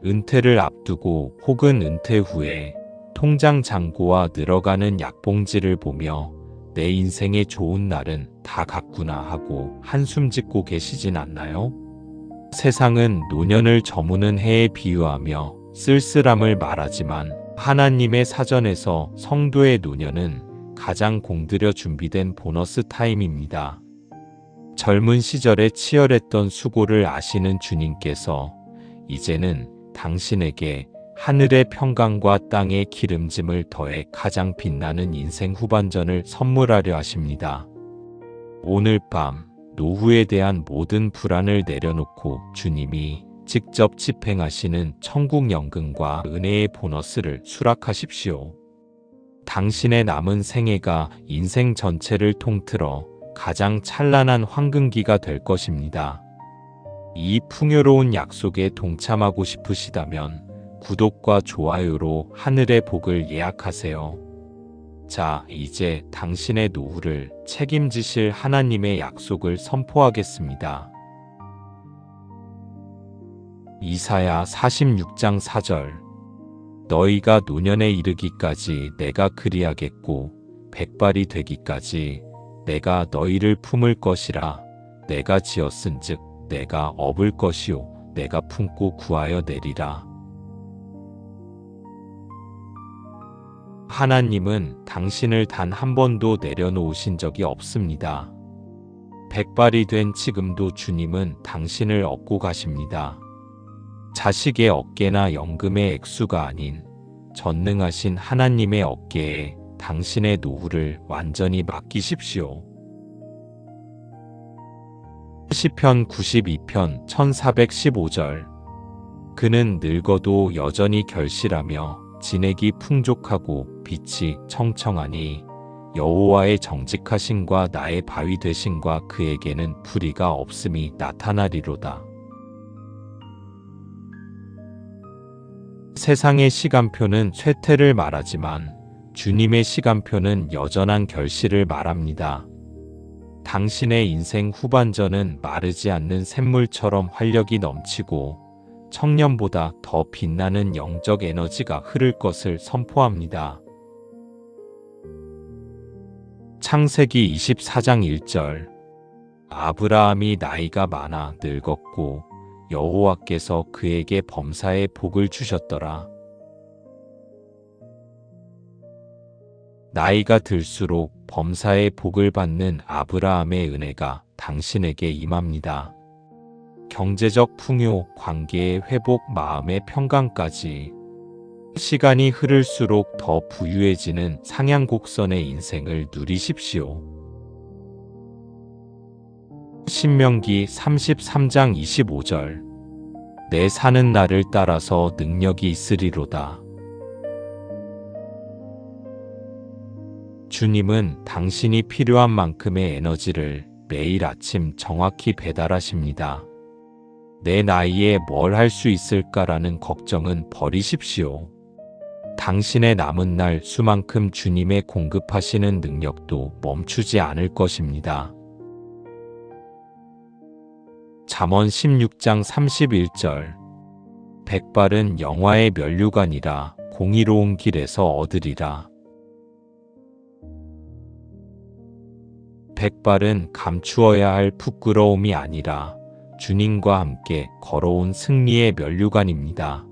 은퇴를 앞두고 혹은 은퇴 후에 통장 잔고와 늘어가는 약봉지를 보며 내 인생의 좋은 날은 다 갔구나 하고 한숨 짓고 계시진 않나요? 세상은 노년을 저무는 해에 비유하며 쓸쓸함을 말하지만 하나님의 사전에서 성도의 노년은 가장 공들여 준비된 보너스 타임입니다. 젊은 시절에 치열했던 수고를 아시는 주님께서 이제는 당신에게 하늘의 평강과 땅의 기름짐을 더해 가장 빛나는 인생 후반전을 선물하려 하십니다. 오늘 밤 노후에 대한 모든 불안을 내려놓고 주님이 직접 집행하시는 천국 연금과 은혜의 보너스를 수락하십시오. 당신의 남은 생애가 인생 전체를 통틀어 가장 찬란한 황금기가 될 것입니다. 이 풍요로운 약속에 동참하고 싶으시다면 구독과 좋아요로 하늘의 복을 예약하세요. 자, 이제 당신의 노후를 책임지실 하나님의 약속을 선포하겠습니다. 이사야 46장 4절. 너희가 노년에 이르기까지 내가 그리하겠고 백발이 되기까지 내가 너희를 품을 것이라. 내가 지었은즉 내가 업을 것이요 내가 품고 구하여 내리라. 하나님은 당신을 단 한 번도 내려놓으신 적이 없습니다. 백발이 된 지금도 주님은 당신을 업고 가십니다. 자식의 어깨나 연금의 액수가 아닌 전능하신 하나님의 어깨에 당신의 노후를 완전히 맡기십시오. 시편 92편 1415절. 그는 늙어도 여전히 결실하며 진액이 풍족하고 빛이 청청하니 여호와의 정직하심과 나의 바위 되심과 그에게는 불의가 없음이 나타나리로다. 세상의 시간표는 쇠퇴를 말하지만 주님의 시간표는 여전한 결실을 말합니다. 당신의 인생 후반전은 마르지 않는 샘물처럼 활력이 넘치고 청년보다 더 빛나는 영적 에너지가 흐를 것을 선포합니다. 창세기 24장 1절. 아브라함이 나이가 많아 늙었고 여호와께서 그에게 범사의 복을 주셨더라. 나이가 들수록 범사의 복을 받는 아브라함의 은혜가 당신에게 임합니다. 경제적 풍요, 관계의 회복, 마음의 평강까지 시간이 흐를수록 더 부유해지는 상향곡선의 인생을 누리십시오. 신명기 33장 25절. 내 사는 날을 따라서 능력이 있으리로다. 주님은 당신이 필요한 만큼의 에너지를 매일 아침 정확히 배달하십니다. 내 나이에 뭘 할 수 있을까라는 걱정은 버리십시오. 당신의 남은 날 수만큼 주님의 공급하시는 능력도 멈추지 않을 것입니다. 잠언 16장 31절. 백발은 영화의 면류관이라 공의로운 길에서 얻으리라. 백발은 감추어야 할 부끄러움이 아니라 주님과 함께 걸어온 승리의 면류관입니다.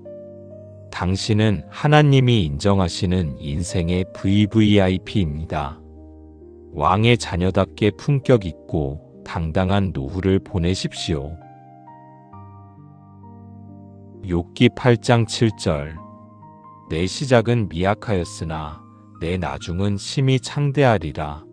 당신은 하나님이 인정하시는 인생의 VVIP입니다. 왕의 자녀답게 품격 있고 당당한 노후를 보내십시오. 욥기 8장 7절. 내 시작은 미약하였으나 내 나중은 심히 창대하리라.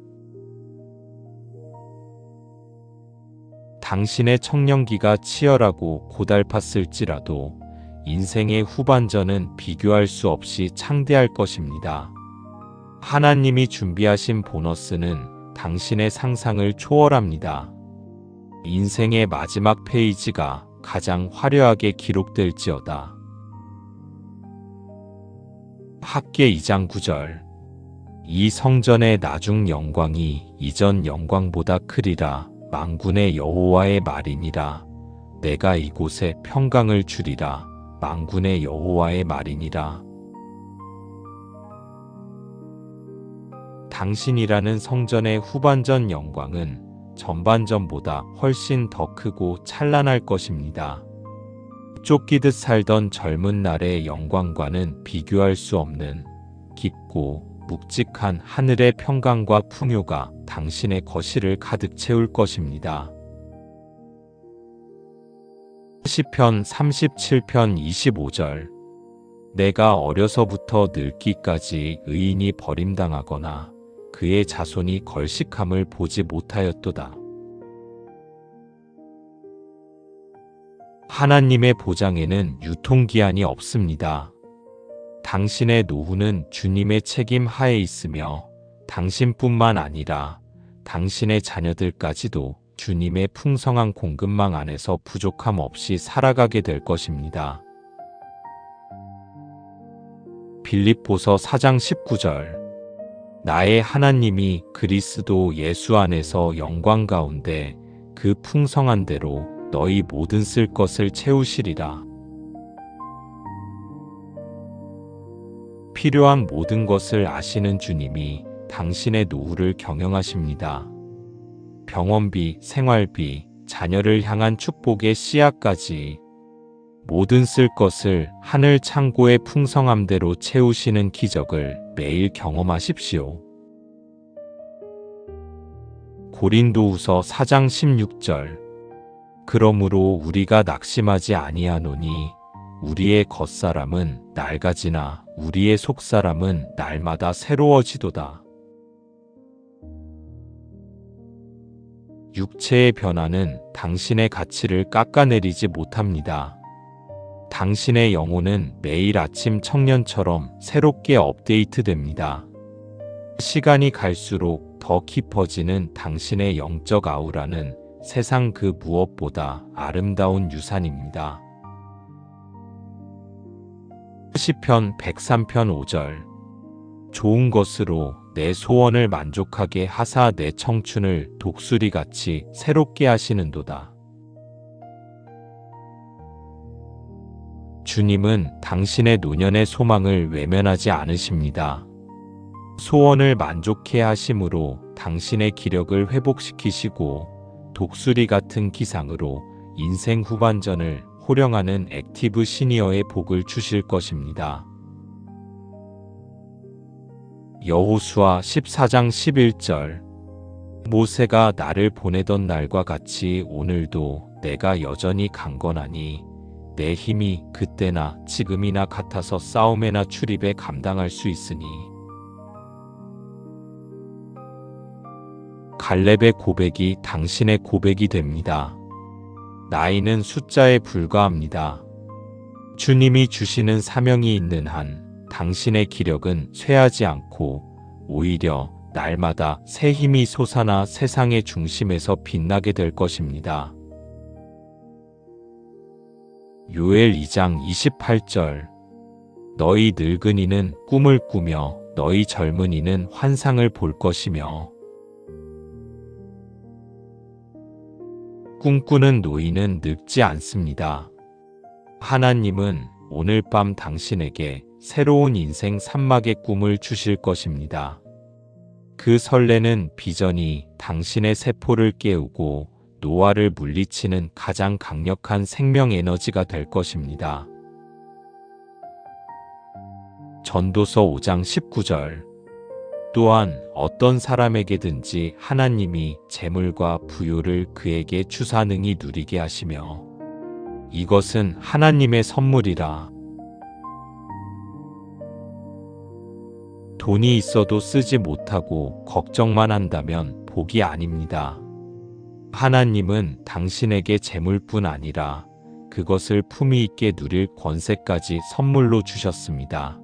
당신의 청년기가 치열하고 고달팠을지라도 인생의 후반전은 비교할 수 없이 창대할 것입니다. 하나님이 준비하신 보너스는 당신의 상상을 초월합니다. 인생의 마지막 페이지가 가장 화려하게 기록될지어다. 학계 2장 9절. 이 성전의 나중 영광이 이전 영광보다 크리라. 만군의 여호와의 말이니라. 내가 이곳에 평강을 주리라. 만군의 여호와의 말이니라. 당신이라는 성전의 후반전 영광은 전반전보다 훨씬 더 크고 찬란할 것입니다. 쫓기듯 살던 젊은 날의 영광과는 비교할 수 없는 깊고 묵직한 하늘의 평강과 풍요가 당신의 거실을 가득 채울 것입니다. 시편 37편 25절. 내가 어려서부터 늙기까지 의인이 버림당하거나 그의 자손이 걸식함을 보지 못하였도다. 하나님의 보장에는 유통기한이 없습니다. 당신의 노후는 주님의 책임 하에 있으며 당신뿐만 아니라 당신의 자녀들까지도 주님의 풍성한 공급망 안에서 부족함 없이 살아가게 될 것입니다. 빌립보서 4장 19절. 나의 하나님이 그리스도 예수 안에서 영광 가운데 그 풍성한 대로 너희 모든 쓸 것을 채우시리라. 필요한 모든 것을 아시는 주님이 당신의 노후를 경영하십니다. 병원비, 생활비, 자녀를 향한 축복의 씨앗까지 모든 쓸 것을 하늘 창고의 풍성함대로 채우시는 기적을 매일 경험하십시오. 고린도후서 4장 16절. 그러므로 우리가 낙심하지 아니하노니 우리의 겉사람은 낡아지나 우리의 속사람은 날마다 새로워지도다. 육체의 변화는 당신의 가치를 깎아내리지 못합니다. 당신의 영혼은 매일 아침 청년처럼 새롭게 업데이트됩니다. 시간이 갈수록 더 깊어지는 당신의 영적 아우라는 세상 그 무엇보다 아름다운 유산입니다. 시편 103편 5절. 좋은 것으로 내 소원을 만족하게 하사 내 청춘을 독수리같이 새롭게 하시는도다. 주님은 당신의 노년의 소망을 외면하지 않으십니다. 소원을 만족해 하심으로 당신의 기력을 회복시키시고 독수리 같은 기상으로 인생 후반전을 호령하는 액티브 시니어의 복을 주실 것입니다. 여호수아 14장 11절. 모세가 나를 보내던 날과 같이 오늘도 내가 여전히 강건하니 내 힘이 그때나 지금이나 같아서 싸움에나 출입에 감당할 수 있으니. 갈렙의 고백이 당신의 고백이 됩니다. 나이는 숫자에 불과합니다. 주님이 주시는 사명이 있는 한 당신의 기력은 쇠하지 않고 오히려 날마다 새 힘이 솟아나 세상의 중심에서 빛나게 될 것입니다. 요엘 2장 28절. 너희 늙은이는 꿈을 꾸며 너희 젊은이는 환상을 볼 것이며 꿈꾸는 노인은 늙지 않습니다. 하나님은 오늘 밤 당신에게 새로운 인생 산막의 꿈을 주실 것입니다. 그 설레는 비전이 당신의 세포를 깨우고 노화를 물리치는 가장 강력한 생명 에너지가 될 것입니다. 전도서 5장 19절. 또한 어떤 사람에게든지 하나님이 재물과 부요를 그에게 주사 능히 누리게 하시며 이것은 하나님의 선물이라. 돈이 있어도 쓰지 못하고 걱정만 한다면 복이 아닙니다. 하나님은 당신에게 재물뿐 아니라 그것을 품위 있게 누릴 권세까지 선물로 주셨습니다.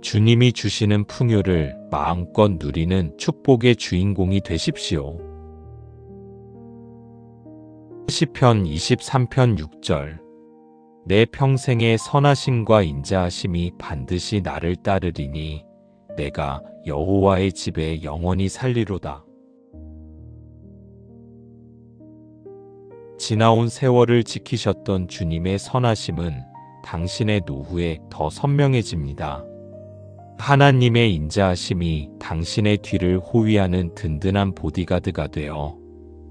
주님이 주시는 풍요를 마음껏 누리는 축복의 주인공이 되십시오. 시편 23편 6절. 내 평생의 선하심과 인자하심이 반드시 나를 따르리니 내가 여호와의 집에 영원히 살리로다. 지나온 세월을 지키셨던 주님의 선하심은 당신의 노후에 더 선명해집니다. 하나님의 인자하심이 당신의 뒤를 호위하는 든든한 보디가드가 되어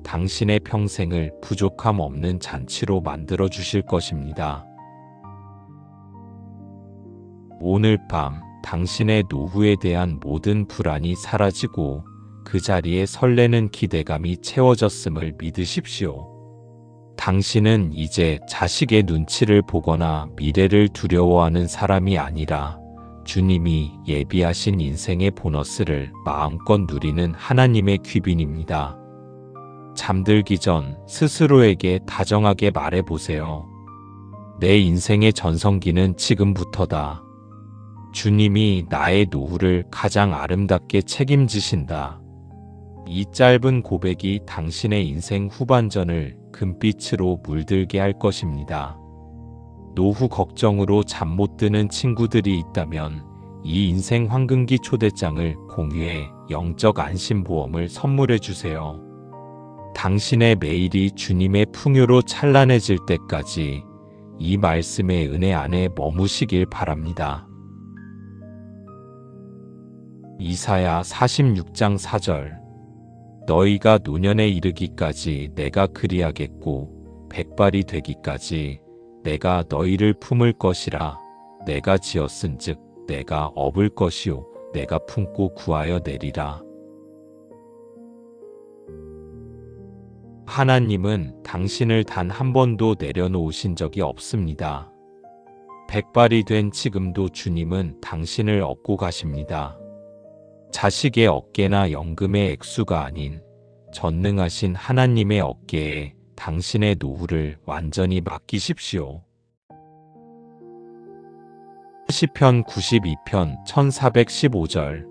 당신의 평생을 부족함 없는 잔치로 만들어 주실 것입니다. 오늘 밤 당신의 노후에 대한 모든 불안이 사라지고 그 자리에 설레는 기대감이 채워졌음을 믿으십시오. 당신은 이제 자식의 눈치를 보거나 미래를 두려워하는 사람이 아니라 주님이 예비하신 인생의 보너스를 마음껏 누리는 하나님의 귀빈입니다. 잠들기 전 스스로에게 다정하게 말해보세요. 내 인생의 전성기는 지금부터다. 주님이 나의 노후를 가장 아름답게 책임지신다. 이 짧은 고백이 당신의 인생 후반전을 금빛으로 물들게 할 것입니다. 노후 걱정으로 잠 못 드는 친구들이 있다면 이 인생 황금기 초대장을 공유해 영적 안심보험을 선물해 주세요. 당신의 매일이 주님의 풍요로 찬란해질 때까지 이 말씀의 은혜 안에 머무시길 바랍니다. 이사야 46장 4절. 너희가 노년에 이르기까지 내가 그리하겠고 백발이 되기까지 내가 너희를 품을 것이라. 내가 지었은즉 내가 업을 것이요 내가 품고 구하여 내리라. 하나님은 당신을 단 한 번도 내려놓으신 적이 없습니다. 백발이 된 지금도 주님은 당신을 업고 가십니다. 자식의 어깨나 연금의 액수가 아닌 전능하신 하나님의 어깨에 당신의 노후를 완전히 맡기십시오. 시편 92편 1415절.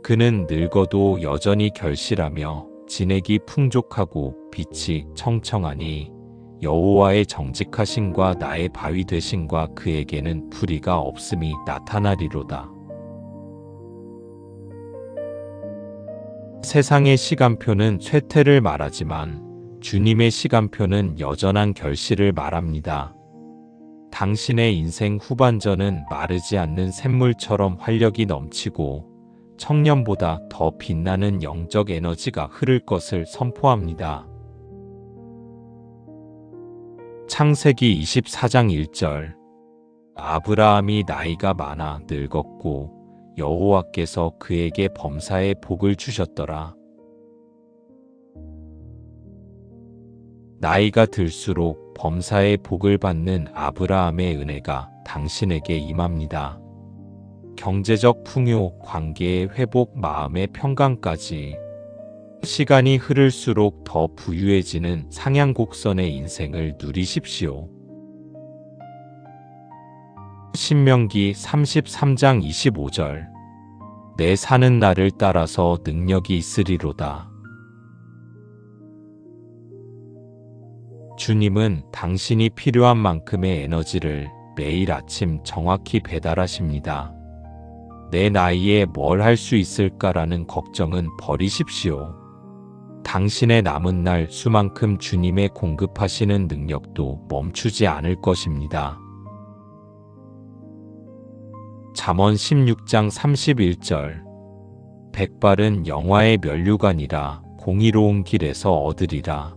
그는 늙어도 여전히 결실하며 진액이 풍족하고 빛이 청청하니 여호와의 정직하심과 나의 바위 되심과 그에게는 불의가 없음이 나타나리로다. 세상의 시간표는 쇠퇴를 말하지만 주님의 시간표는 여전한 결실을 말합니다. 당신의 인생 후반전은 마르지 않는 샘물처럼 활력이 넘치고 청년보다 더 빛나는 영적 에너지가 흐를 것을 선포합니다. 창세기 24장 1절. 아브라함이 나이가 많아 늙었고 여호와께서 그에게 범사의 복을 주셨더라. 나이가 들수록 범사의 복을 받는 아브라함의 은혜가 당신에게 임합니다. 경제적 풍요, 관계의 회복, 마음의 평강까지 시간이 흐를수록 더 부유해지는 상향곡선의 인생을 누리십시오. 신명기 33장 25절. 내 사는 날을 따라서 능력이 있으리로다. 주님은 당신이 필요한 만큼의 에너지를 매일 아침 정확히 배달하십니다. 내 나이에 뭘 할 수 있을까라는 걱정은 버리십시오. 당신의 남은 날 수만큼 주님의 공급하시는 능력도 멈추지 않을 것입니다. 잠언 16장 31절. 백발은 영화의 면류관이라 공의로운 길에서 얻으리라.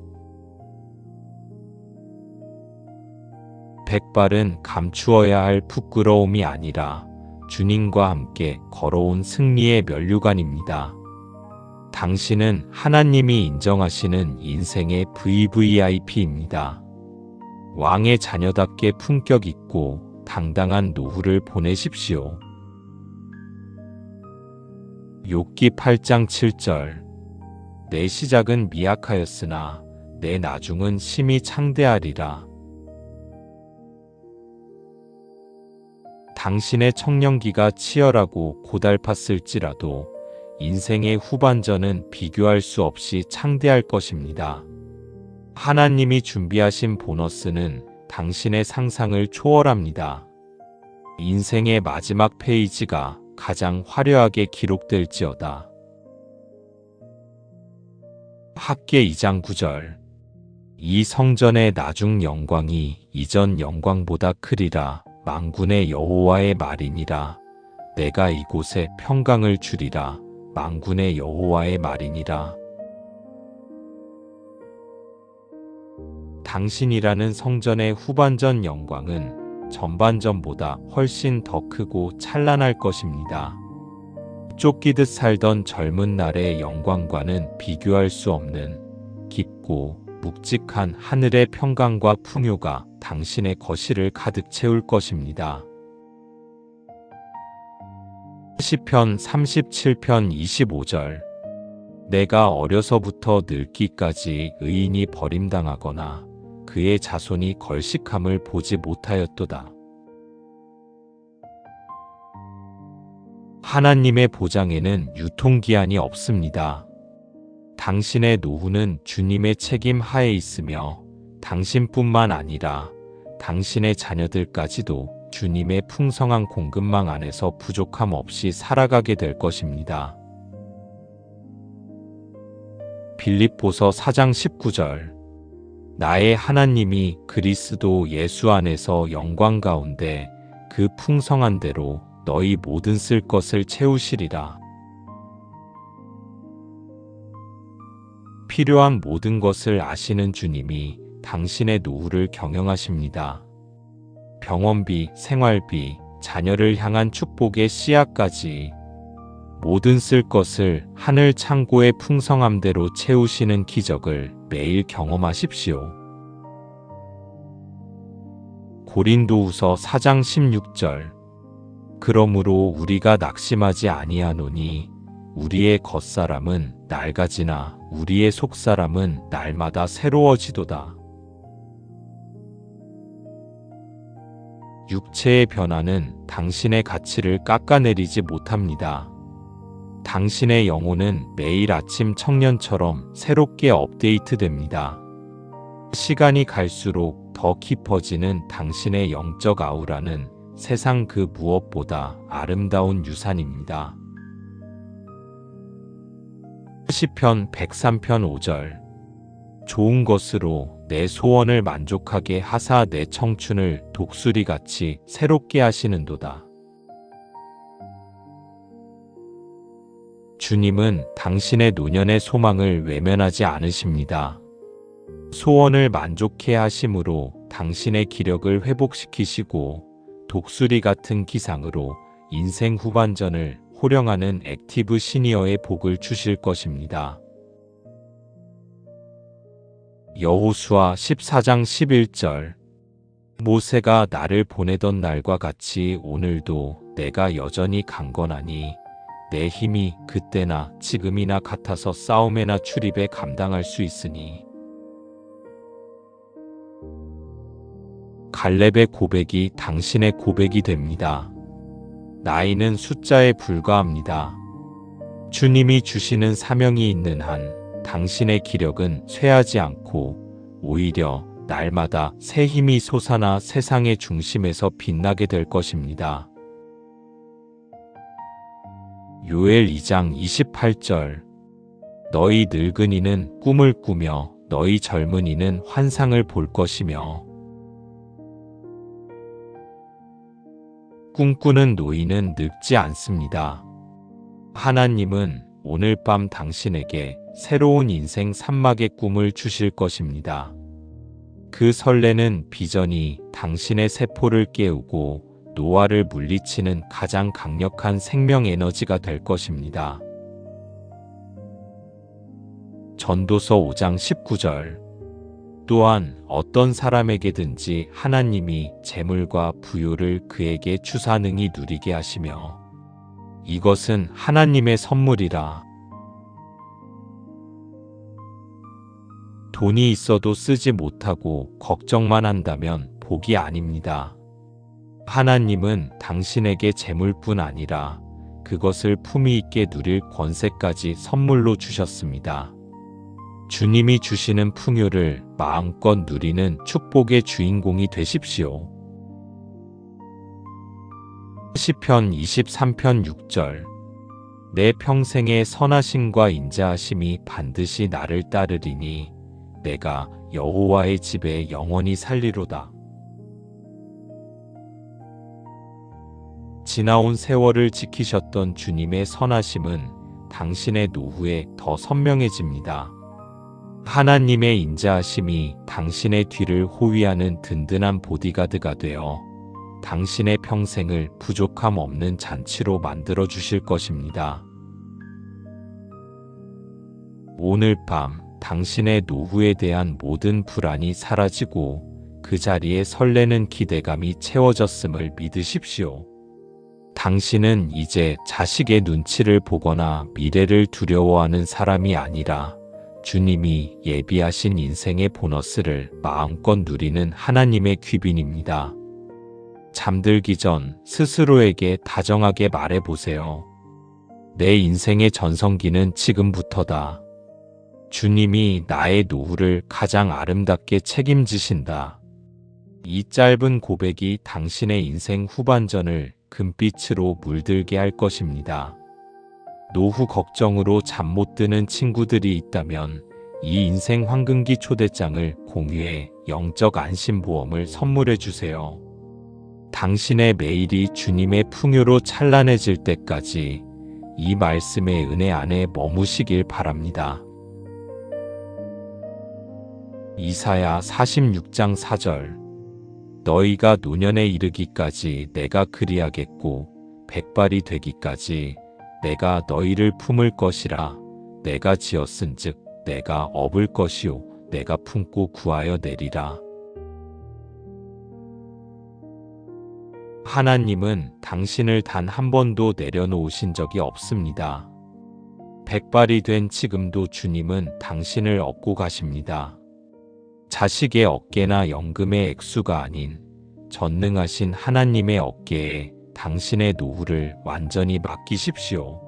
백발은 감추어야 할 부끄러움이 아니라 주님과 함께 걸어온 승리의 면류관입니다. 당신은 하나님이 인정하시는 인생의 VVIP입니다. 왕의 자녀답게 품격 있고 당당한 노후를 보내십시오. 욥기 8장 7절. 내 시작은 미약하였으나 내 나중은 심히 창대하리라. 당신의 청년기가 치열하고 고달팠을지라도 인생의 후반전은 비교할 수 없이 창대할 것입니다. 하나님이 준비하신 보너스는 당신의 상상을 초월합니다. 인생의 마지막 페이지가 가장 화려하게 기록될지어다. 학계 2장 9절. 이 성전의 나중 영광이 이전 영광보다 크리라. 만군의 여호와의 말이니라. 내가 이곳에 평강을 주리라. 만군의 여호와의 말이니라. 당신이라는 성전의 후반전 영광은 전반전보다 훨씬 더 크고 찬란할 것입니다. 쫓기듯 살던 젊은 날의 영광과는 비교할 수 없는 깊고 묵직한 하늘의 평강과 풍요가 당신의 거실을 가득 채울 것입니다. 시편 37편 25절. 내가 어려서부터 늙기까지 의인이 버림당하거나 그의 자손이 걸식함을 보지 못하였도다. 하나님의 보장에는 유통기한이 없습니다. 당신의 노후는 주님의 책임 하에 있으며 당신뿐만 아니라 당신의 자녀들까지도 주님의 풍성한 공급망 안에서 부족함 없이 살아가게 될 것입니다. 빌립보서 4장 19절. 나의 하나님이 그리스도 예수 안에서 영광 가운데 그 풍성한 대로 너희 모든 쓸 것을 채우시리라. 필요한 모든 것을 아시는 주님이 당신의 노후를 경영하십니다. 병원비, 생활비, 자녀를 향한 축복의 씨앗까지 모든 쓸 것을 하늘 창고의 풍성함대로 채우시는 기적을 매일 경험하십시오. 고린도후서 4장 16절. 그러므로 우리가 낙심하지 아니하노니 우리의 겉사람은 낡아지나 우리의 속사람은 날마다 새로워지도다. 육체의 변화는 당신의 가치를 깎아내리지 못합니다. 당신의 영혼은 매일 아침 청년처럼 새롭게 업데이트됩니다. 시간이 갈수록 더 깊어지는 당신의 영적 아우라는 세상 그 무엇보다 아름다운 유산입니다. 시편 103편 5절. 좋은 것으로 내 소원을 만족하게 하사 내 청춘을 독수리같이 새롭게 하시는도다. 주님은 당신의 노년의 소망을 외면하지 않으십니다. 소원을 만족해 하심으로 당신의 기력을 회복시키시고 독수리 같은 기상으로 인생 후반전을 호령하는 액티브 시니어의 복을 주실 것입니다. 여호수아 14장 11절. 모세가 나를 보내던 날과 같이 오늘도 내가 여전히 강건하니 내 힘이 그때나 지금이나 같아서 싸움에나 출입에 감당할 수 있으니. 갈렙의 고백이 당신의 고백이 됩니다. 나이는 숫자에 불과합니다. 주님이 주시는 사명이 있는 한 당신의 기력은 쇠하지 않고 오히려 날마다 새 힘이 솟아나 세상의 중심에서 빛나게 될 것입니다. 요엘 2장 28절. 너희 늙은이는 꿈을 꾸며 너희 젊은이는 환상을 볼 것이며 꿈꾸는 노인은 늙지 않습니다. 하나님은 오늘 밤 당신에게 새로운 인생 산막의 꿈을 주실 것입니다. 그 설레는 비전이 당신의 세포를 깨우고 노화를 물리치는 가장 강력한 생명 에너지가 될 것입니다. 전도서 5장 19절. 또한 어떤 사람에게든지 하나님이 재물과 부요를 그에게 주사 능히 누리게 하시며 이것은 하나님의 선물이라. 돈이 있어도 쓰지 못하고 걱정만 한다면 복이 아닙니다. 하나님은 당신에게 재물뿐 아니라 그것을 품위 있게 누릴 권세까지 선물로 주셨습니다. 주님이 주시는 풍요를 마음껏 누리는 축복의 주인공이 되십시오. 시편 23편 6절. 내 평생의 선하심과 인자하심이 반드시 나를 따르리니 내가 여호와의 집에 영원히 살리로다. 지나온 세월을 지키셨던 주님의 선하심은 당신의 노후에 더 선명해집니다. 하나님의 인자하심이 당신의 뒤를 호위하는 든든한 보디가드가 되어 당신의 평생을 부족함 없는 잔치로 만들어 주실 것입니다. 오늘 밤 당신의 노후에 대한 모든 불안이 사라지고 그 자리에 설레는 기대감이 채워졌음을 믿으십시오. 당신은 이제 자식의 눈치를 보거나 미래를 두려워하는 사람이 아니라 주님이 예비하신 인생의 보너스를 마음껏 누리는 하나님의 귀빈입니다. 잠들기 전 스스로에게 다정하게 말해보세요. 내 인생의 전성기는 지금부터다. 주님이 나의 노후를 가장 아름답게 책임지신다. 이 짧은 고백이 당신의 인생 후반전을 금빛으로 물들게 할 것입니다. 노후 걱정으로 잠 못 드는 친구들이 있다면 이 인생 황금기 초대장을 공유해 영적 안심보험을 선물해 주세요. 당신의 매일이 주님의 풍요로 찬란해질 때까지 이 말씀의 은혜 안에 머무시길 바랍니다. 이사야 46장 4절. 너희가 노년에 이르기까지 내가 그리하겠고 백발이 되기까지 내가 너희를 품을 것이라. 내가 지었은즉 내가 업을 것이요 내가 품고 구하여 내리라. 하나님은 당신을 단 한 번도 내려놓으신 적이 없습니다. 백발이 된 지금도 주님은 당신을 업고 가십니다. 자식의 어깨나 연금의 액수가 아닌 전능하신 하나님의 어깨에 당신의 노후를 완전히 맡기십시오.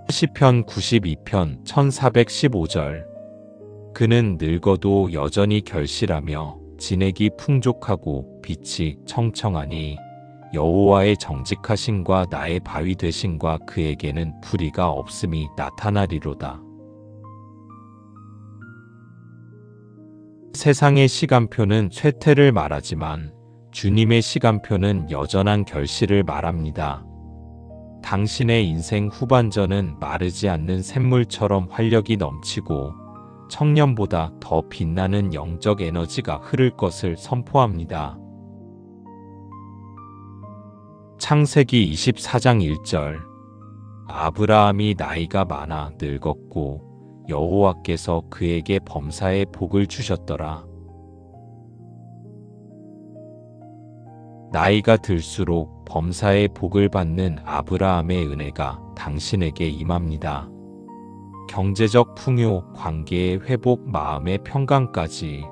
시편 92편 1415절. 그는 늙어도 여전히 결실하며 진액이 풍족하고 빛이 청청하니 여호와의 정직하심과 나의 바위 되심과 그에게는 불의가 없음이 나타나리로다. 세상의 시간표는 쇠퇴를 말하지만 주님의 시간표는 여전한 결실을 말합니다. 당신의 인생 후반전은 마르지 않는 샘물처럼 활력이 넘치고 청년보다 더 빛나는 영적 에너지가 흐를 것을 선포합니다. 창세기 24장 1절. 아브라함이 나이가 많아 늙었고 여호와께서 그에게 범사의 복을 주셨더라. 나이가 들수록 범사의 복을 받는 아브라함의 은혜가 당신에게 임합니다. 경제적 풍요, 관계의 회복, 마음의 평강까지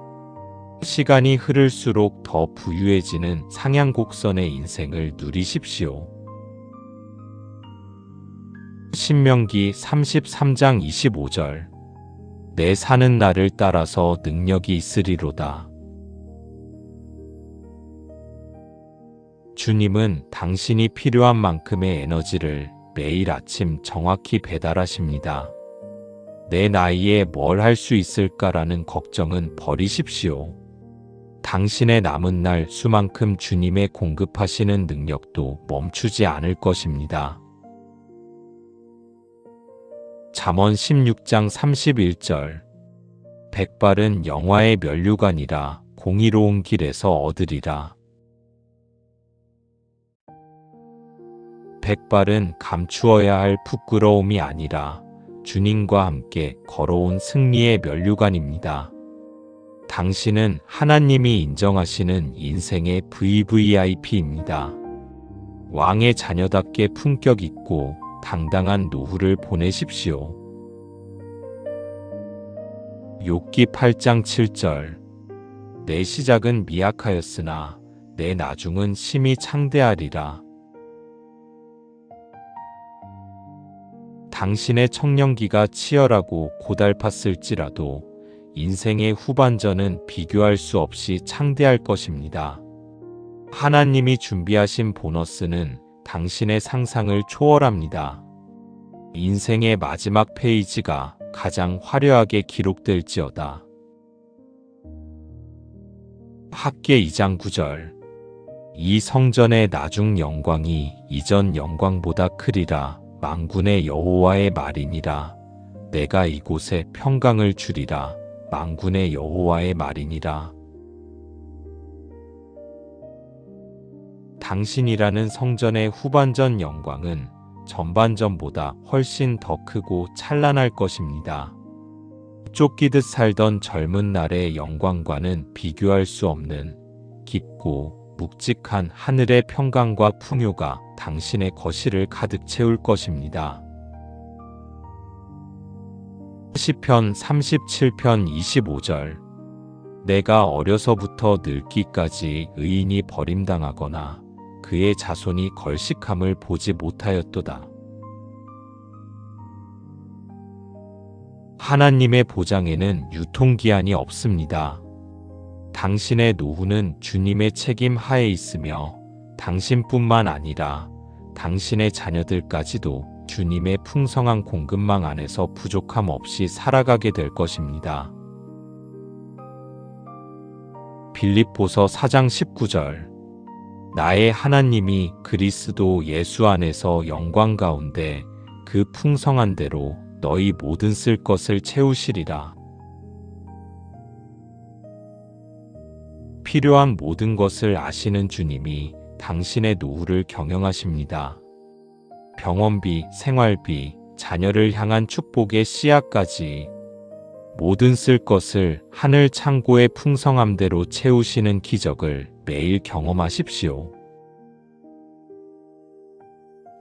시간이 흐를수록 더 부유해지는 상향곡선의 인생을 누리십시오. 신명기 33장 25절. 내 사는 날을 따라서 능력이 있으리로다. 주님은 당신이 필요한 만큼의 에너지를 매일 아침 정확히 배달하십니다. 내 나이에 뭘 할 수 있을까라는 걱정은 버리십시오. 당신의 남은 날 수만큼 주님의 공급하시는 능력도 멈추지 않을 것입니다. 잠언 16장 31절. 백발은 영화의 면류관이라 공의로운 길에서 얻으리라. 백발은 감추어야 할 부끄러움이 아니라 주님과 함께 걸어온 승리의 면류관입니다. 당신은 하나님이 인정하시는 인생의 VVIP입니다. 왕의 자녀답게 품격 있고 당당한 노후를 보내십시오. 욥기 8장 7절. 내 시작은 미약하였으나 내 나중은 심히 창대하리라. 당신의 청년기가 치열하고 고달팠을지라도 인생의 후반전은 비교할 수 없이 창대할 것입니다. 하나님이 준비하신 보너스는 당신의 상상을 초월합니다. 인생의 마지막 페이지가 가장 화려하게 기록될지어다. 학개 2장 9절. 이 성전의 나중 영광이 이전 영광보다 크리라. 만군의 여호와의 말이니라. 내가 이곳에 평강을 주리라. 만군의 여호와의 말이니라. 당신이라는 성전의 후반전 영광은 전반전보다 훨씬 더 크고 찬란할 것입니다. 쫓기듯 살던 젊은 날의 영광과는 비교할 수 없는 깊고 묵직한 하늘의 평강과 풍요가 당신의 거실을 가득 채울 것입니다. 시편 37편 25절. 내가 어려서부터 늙기까지 의인이 버림당하거나 그의 자손이 걸식함을 보지 못하였도다. 하나님의 보장에는 유통기한이 없습니다. 당신의 노후는 주님의 책임 하에 있으며 당신뿐만 아니라 당신의 자녀들까지도 주님의 풍성한 공급망 안에서 부족함 없이 살아가게 될 것입니다. 빌립보서 4장 19절. 나의 하나님이 그리스도 예수 안에서 영광 가운데 그 풍성한 대로 너희 모든 쓸 것을 채우시리라. 필요한 모든 것을 아시는 주님이 당신의 노후를 경영하십니다. 병원비, 생활비, 자녀를 향한 축복의 씨앗까지 모든 쓸 것을 하늘 창고의 풍성함대로 채우시는 기적을 매일 경험하십시오.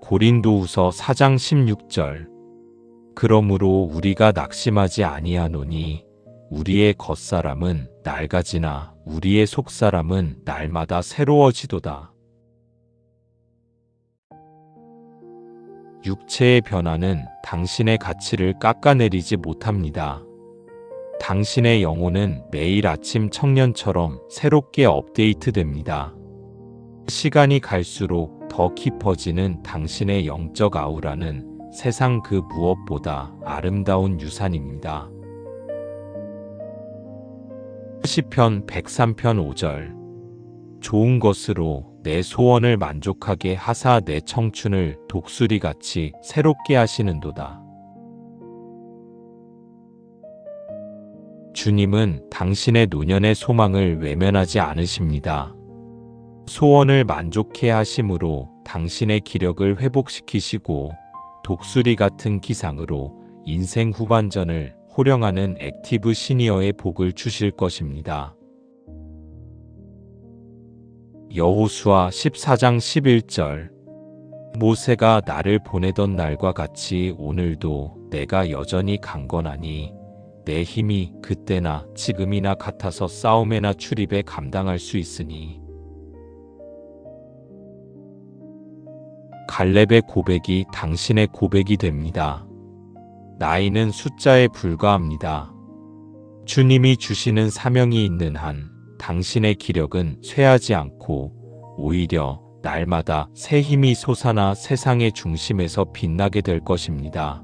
고린도후서 4장 16절. 그러므로 우리가 낙심하지 아니하노니 우리의 겉사람은 낡아지나 우리의 속사람은 날마다 새로워지도다. 육체의 변화는 당신의 가치를 깎아내리지 못합니다. 당신의 영혼은 매일 아침 청년처럼 새롭게 업데이트됩니다. 시간이 갈수록 더 깊어지는 당신의 영적 아우라는 세상 그 무엇보다 아름다운 유산입니다. 시편 103편 5절. 좋은 것으로 내 소원을 만족하게 하사 내 청춘을 독수리같이 새롭게 하시는도다. 주님은 당신의 노년의 소망을 외면하지 않으십니다. 소원을 만족해 하심으로 당신의 기력을 회복시키시고 독수리 같은 기상으로 인생 후반전을 호령하는 액티브 시니어의 복을 주실 것입니다. 여호수아 14장 11절. 모세가 나를 보내던 날과 같이 오늘도 내가 여전히 강건하니 내 힘이 그때나 지금이나 같아서 싸움에나 출입에 감당할 수 있으니. 갈렙의 고백이 당신의 고백이 됩니다. 나이는 숫자에 불과합니다. 주님이 주시는 사명이 있는 한 당신의 기력은 쇠하지 않고 오히려 날마다 새 힘이 솟아나 세상의 중심에서 빛나게 될 것입니다.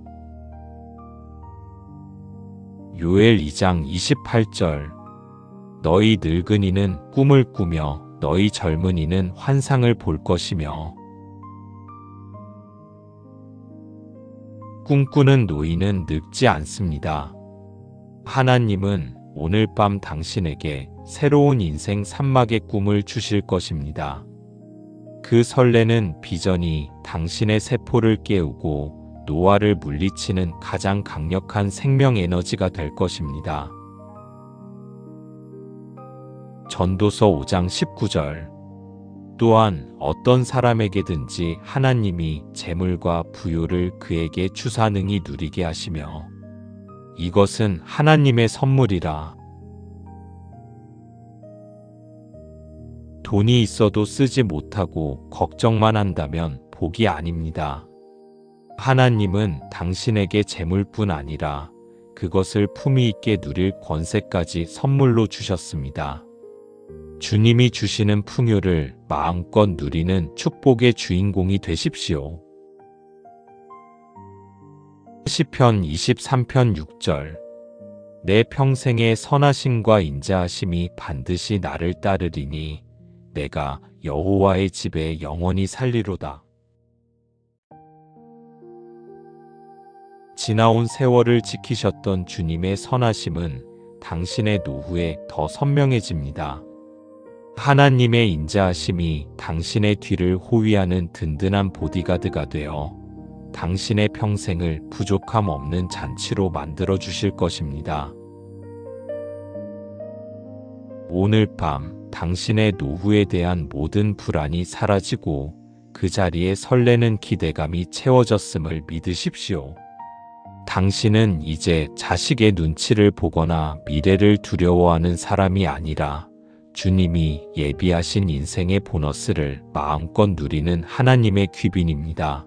요엘 2장 28절. 너희 늙은이는 꿈을 꾸며 너희 젊은이는 환상을 볼 것이며 꿈꾸는 노인은 늙지 않습니다. 하나님은 오늘 밤 당신에게 새로운 인생 산막의 꿈을 주실 것입니다. 그 설레는 비전이 당신의 세포를 깨우고 노화를 물리치는 가장 강력한 생명 에너지가 될 것입니다. 전도서 5장 19절. 또한 어떤 사람에게든지 하나님이 재물과 부요를 그에게 주사 능히 누리게 하시며 이것은 하나님의 선물이라. 돈이 있어도 쓰지 못하고 걱정만 한다면 복이 아닙니다. 하나님은 당신에게 재물뿐 아니라 그것을 품위 있게 누릴 권세까지 선물로 주셨습니다. 주님이 주시는 풍요를 마음껏 누리는 축복의 주인공이 되십시오. 시편 23편 6절. 내 평생의 선하심과 인자하심이 반드시 나를 따르리니 내가 여호와의 집에 영원히 살리로다. 지나온 세월을 지키셨던 주님의 선하심은 당신의 노후에 더 선명해집니다. 하나님의 인자하심이 당신의 뒤를 호위하는 든든한 보디가드가 되어 당신의 평생을 부족함 없는 잔치로 만들어 주실 것입니다. 오늘 밤 당신의 노후에 대한 모든 불안이 사라지고 그 자리에 설레는 기대감이 채워졌음을 믿으십시오. 당신은 이제 자식의 눈치를 보거나 미래를 두려워하는 사람이 아니라 주님이 예비하신 인생의 보너스를 마음껏 누리는 하나님의 귀빈입니다.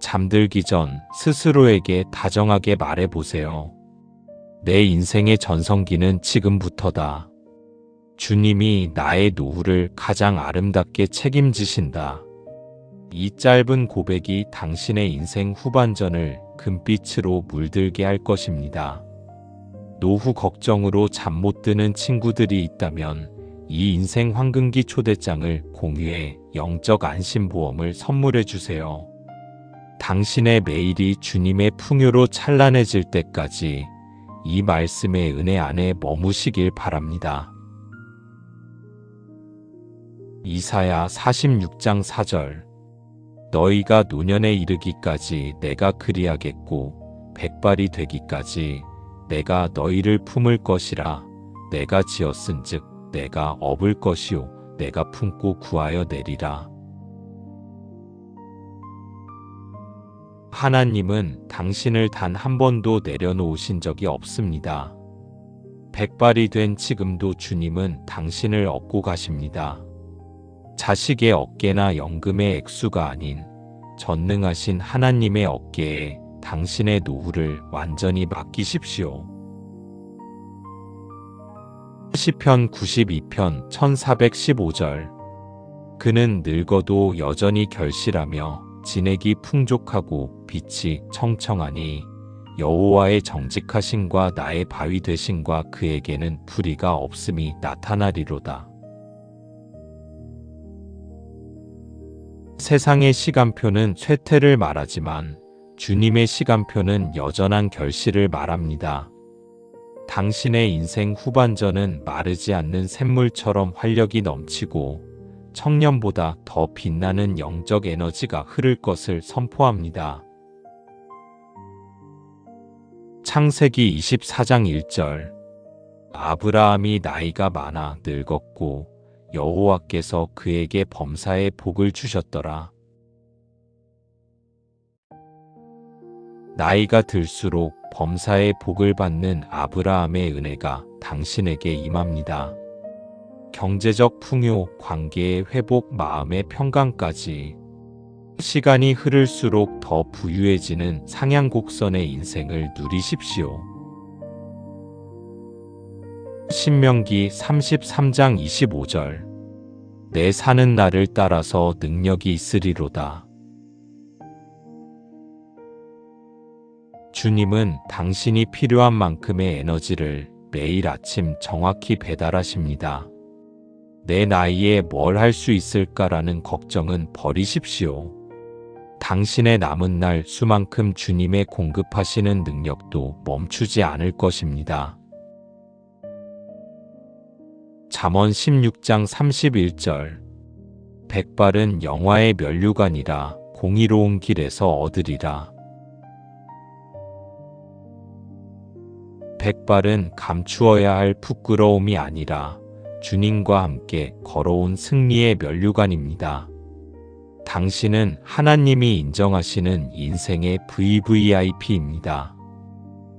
잠들기 전 스스로에게 다정하게 말해보세요. 내 인생의 전성기는 지금부터다. 주님이 나의 노후를 가장 아름답게 책임지신다. 이 짧은 고백이 당신의 인생 후반전을 금빛으로 물들게 할 것입니다. 노후 걱정으로 잠 못 드는 친구들이 있다면 이 인생 황금기 초대장을 공유해 영적 안심보험을 선물해 주세요. 당신의 매일이 주님의 풍요로 찬란해질 때까지 이 말씀의 은혜 안에 머무시길 바랍니다. 이사야 46장 4절. 너희가 노년에 이르기까지 내가 그리하겠고 백발이 되기까지 내가 너희를 품을 것이라. 내가 지었은즉 내가 업을 것이요 내가 품고 구하여 내리라. 하나님은 당신을 단 한 번도 내려놓으신 적이 없습니다. 백발이 된 지금도 주님은 당신을 업고 가십니다. 자식의 어깨나 연금의 액수가 아닌 전능하신 하나님의 어깨에 당신의 노후를 완전히 맡기십시오. 시편 92편 1415절. 그는 늙어도 여전히 결실하며 진액이 풍족하고 빛이 청청하니 여호와의 정직하심과 나의 바위 되심과 그에게는 불의가 없음이 나타나리로다. 세상의 시간표는 쇠퇴를 말하지만 주님의 시간표는 여전한 결실을 말합니다. 당신의 인생 후반전은 마르지 않는 샘물처럼 활력이 넘치고 청년보다 더 빛나는 영적 에너지가 흐를 것을 선포합니다. 창세기 24장 1절. 아브라함이 나이가 많아 늙었고 여호와께서 그에게 범사의 복을 주셨더라. 나이가 들수록 범사의 복을 받는 아브라함의 은혜가 당신에게 임합니다. 경제적 풍요, 관계의 회복, 마음의 평강까지 시간이 흐를수록 더 부유해지는 상향곡선의 인생을 누리십시오. 신명기 33장 25절. 내 사는 날을 따라서 능력이 있으리로다. 주님은 당신이 필요한 만큼의 에너지를 매일 아침 정확히 배달하십니다. 내 나이에 뭘 할 수 있을까라는 걱정은 버리십시오. 당신의 남은 날 수만큼 주님의 공급하시는 능력도 멈추지 않을 것입니다. 잠언 16장 31절. 백발은 영화의 면류관이라 공의로운 길에서 얻으리라. 백발은 감추어야 할 부끄러움이 아니라 주님과 함께 걸어온 승리의 면류관입니다. 당신은 하나님이 인정하시는 인생의 VVIP입니다.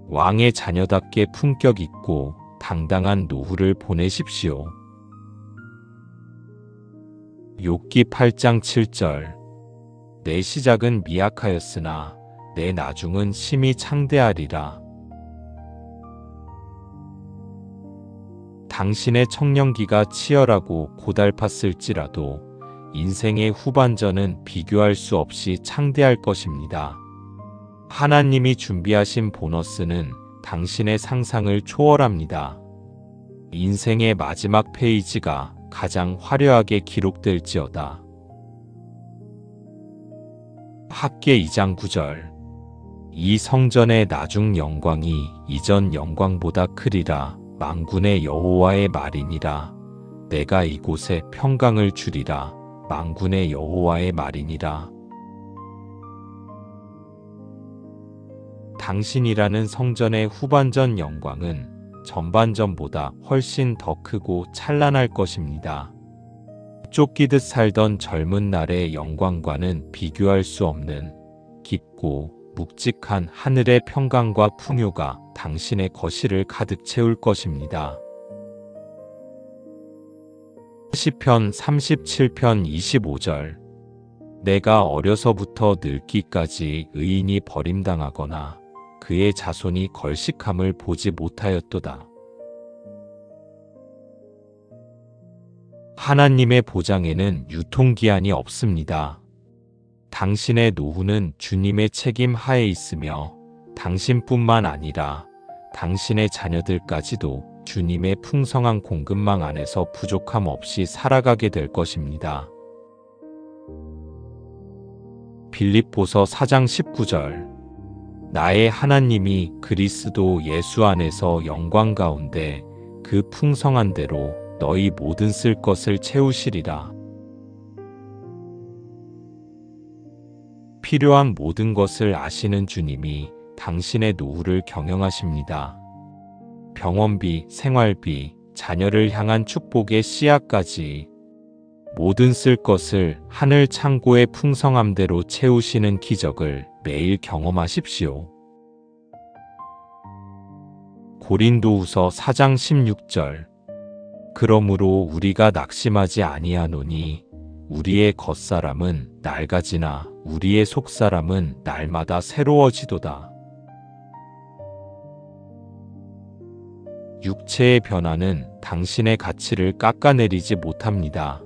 왕의 자녀답게 품격 있고 당당한 노후를 보내십시오. 욥기 8장 7절. 내 시작은 미약하였으나 내 나중은 심히 창대하리라. 당신의 청년기가 치열하고 고달팠을지라도 인생의 후반전은 비교할 수 없이 창대할 것입니다. 하나님이 준비하신 보너스는 당신의 상상을 초월합니다. 인생의 마지막 페이지가 가장 화려하게 기록될지어다. 학계 2장 9절. 이 성전의 나중 영광이 이전 영광보다 크리라. 만군의 여호와의 말이니라. 내가 이곳에 평강을 주리라. 만군의 여호와의 말이니라. 당신이라는 성전의 후반전 영광은 전반전보다 훨씬 더 크고 찬란할 것입니다. 쫓기듯 살던 젊은 날의 영광과는 비교할 수 없는 깊고 묵직한 하늘의 평강과 풍요가 당신의 거실을 가득 채울 것입니다. 시편 37편 25절. 내가 어려서부터 늙기까지 의인이 버림당하거나 그의 자손이 걸식함을 보지 못하였도다. 하나님의 보장에는 유통기한이 없습니다. 당신의 노후는 주님의 책임 하에 있으며 당신뿐만 아니라 당신의 자녀들까지도 주님의 풍성한 공급망 안에서 부족함 없이 살아가게 될 것입니다. 빌립보서 4장 19절. 나의 하나님이 그리스도 예수 안에서 영광 가운데 그 풍성한 대로 너희 모든 쓸 것을 채우시리라. 필요한 모든 것을 아시는 주님이 당신의 노후를 경영하십니다. 병원비, 생활비, 자녀를 향한 축복의 씨앗까지 모든 쓸 것을 하늘 창고의 풍성함대로 채우시는 기적을 매일 경험하십시오. 고린도후서 4장 16절. 그러므로 우리가 낙심하지 아니하노니 우리의 겉사람은 낡아지나 우리의 속사람은 날마다 새로워지도다. 육체의 변화는 당신의 가치를 깎아내리지 못합니다.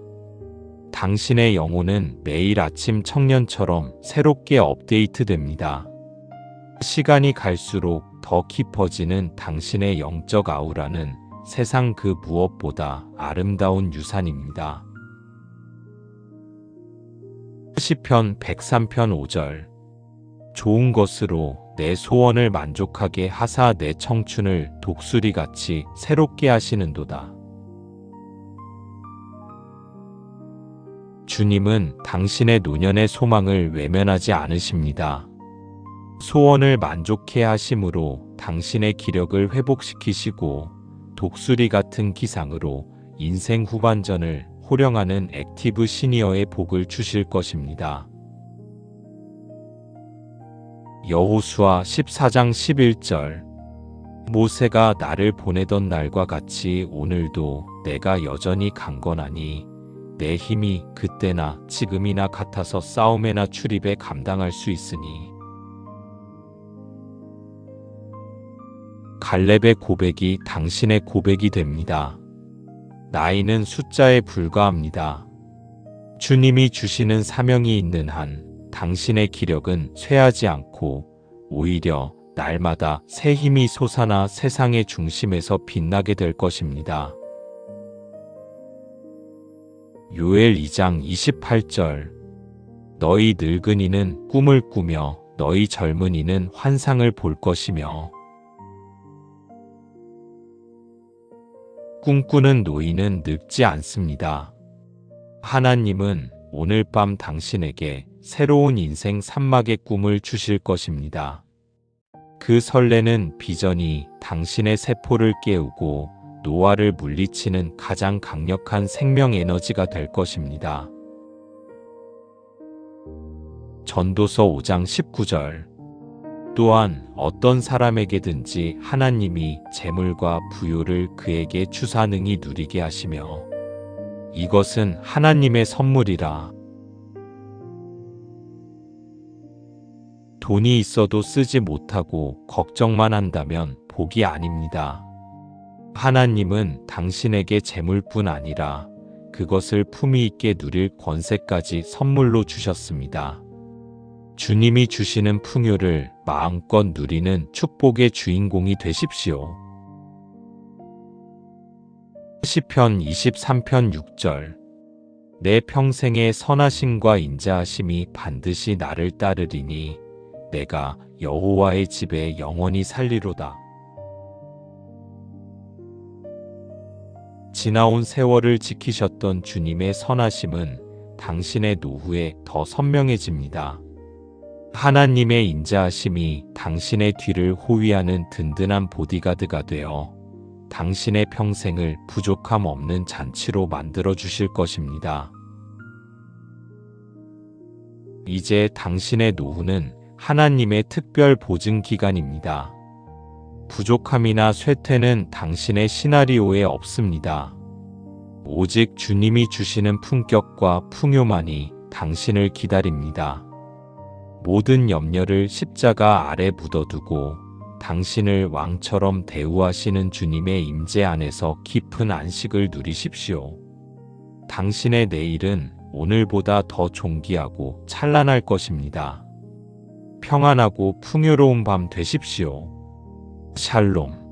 당신의 영혼은 매일 아침 청년처럼 새롭게 업데이트됩니다. 시간이 갈수록 더 깊어지는 당신의 영적 아우라는 세상 그 무엇보다 아름다운 유산입니다. 시편 103편 5절. 좋은 것으로 내 소원을 만족하게 하사 내 청춘을 독수리같이 새롭게 하시는도다. 주님은 당신의 노년의 소망을 외면하지 않으십니다. 소원을 만족해 하심으로 당신의 기력을 회복시키시고 독수리 같은 기상으로 인생 후반전을 호령하는 액티브 시니어의 복을 주실 것입니다. 여호수아 14장 11절. 모세가 나를 보내던 날과 같이 오늘도 내가 여전히 강건하니 내 힘이 그때나 지금이나 같아서 싸움에나 출입에 감당할 수 있으니. 갈렙의 고백이 당신의 고백이 됩니다. 나이는 숫자에 불과합니다. 주님이 주시는 사명이 있는 한 당신의 기력은 쇠하지 않고 오히려 날마다 새 힘이 솟아나 세상의 중심에서 빛나게 될 것입니다. 요엘 2장 28절. 너희 늙은이는 꿈을 꾸며 너희 젊은이는 환상을 볼 것이며 꿈꾸는 노인은 늙지 않습니다. 하나님은 오늘 밤 당신에게 새로운 인생 산막의 꿈을 주실 것입니다. 그 설레는 비전이 당신의 세포를 깨우고 노화를 물리치는 가장 강력한 생명 에너지가 될 것입니다. 전도서 5장 19절. 또한 어떤 사람에게든지 하나님이 재물과 부요를 그에게 주사 능히 누리게 하시며 이것은 하나님의 선물이라. 돈이 있어도 쓰지 못하고 걱정만 한다면 복이 아닙니다. 하나님은 당신에게 재물뿐 아니라 그것을 품위 있게 누릴 권세까지 선물로 주셨습니다. 주님이 주시는 풍요를 마음껏 누리는 축복의 주인공이 되십시오. 시편 23편 6절. 내 평생의 선하심과 인자하심이 반드시 나를 따르리니 내가 여호와의 집에 영원히 살리로다. 지나온 세월을 지키셨던 주님의 선하심은 당신의 노후에 더 선명해집니다. 하나님의 인자하심이 당신의 뒤를 호위하는 든든한 보디가드가 되어 당신의 평생을 부족함 없는 잔치로 만들어 주실 것입니다. 이제 당신의 노후는 하나님의 특별 보증 기간입니다. 부족함이나 쇠퇴는 당신의 시나리오에 없습니다. 오직 주님이 주시는 품격과 풍요만이 당신을 기다립니다. 모든 염려를 십자가 아래 묻어두고 당신을 왕처럼 대우하시는 주님의 임재 안에서 깊은 안식을 누리십시오. 당신의 내일은 오늘보다 더 존귀하고 찬란할 것입니다. 평안하고 풍요로운 밤 되십시오. 샬롬.